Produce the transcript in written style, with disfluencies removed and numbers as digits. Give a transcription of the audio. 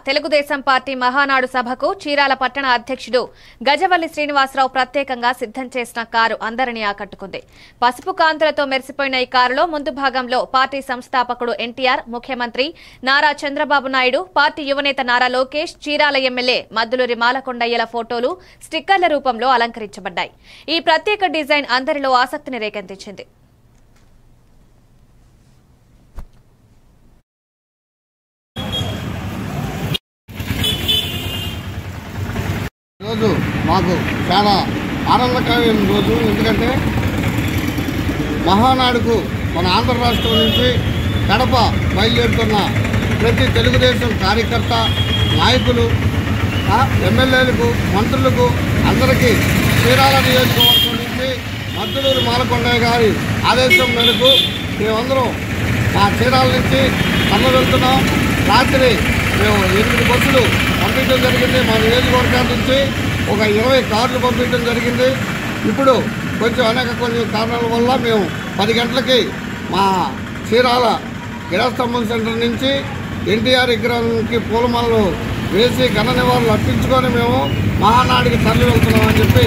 Telugu Desam party Mahanadu సభకు చీరాల పట్టణ అధ్యక్షుడు గజవల్లి శ్రీనివాసరావు ప్రత్యేకంగా సిద్ధం చేసిన కారు అందరినీ ఆకట్టుకుంది. పసుపు కాంతులతో మెరిసిపోయిన ఈ కారులో ముందు భాగంలో పార్టీ సంస్థాపకుడు ఎన్టీఆర్, ముఖ్యమంత్రి నారా చంద్రబాబు నాయుడు, పార్టీ యువనేత నారా లోకేష్, చీరాల ఎమ్మెల్యే మద్దులూరి మాలకొండయ్యల ఫోటోలు స్టిక్కర్ల రూపంలో అలంకరించబడ్డాయి. ఈ ప్రత్యేక డిజైన్ అందరిలో ఆసక్తిని రేకెత్తించింది. రోజు మాకు చాలా ఆనందకరమైన రోజు. ఎందుకంటే మహానాడుకు మన ఆంధ్ర రాష్ట్రం నుంచి కడప బయలుదేరుతున్న ప్రతి తెలుగుదేశం కార్యకర్త, నాయకులు, ఎమ్మెల్యేలకు, మంత్రులకు అందరికీ చీరాల నియోజకవర్గం నుంచి మద్దులూరి మాలకొండయ్య గారి ఆదేశం మేరకు మేమందరం మా చీరాల నుంచి తమ వెళ్తున్నాం. రాత్రి మేము 8 బస్సులు పంపించడం జరిగింది. మా నియోజకవర్గాల నుంచి ఒక 20 కార్లు పంపించడం జరిగింది. ఇప్పుడు కొన్ని కారణాల వల్ల మేము 10 గంటలకి మా చీరాల గిరాస్తంభం సెంటర్ నుంచి ఎన్టీఆర్ విగ్రహానికి పూలమాలలు వేసి ఘన నివాళులు అర్పించుకొని మేము మహానాడికి తరలి వెళ్తున్నామని చెప్పి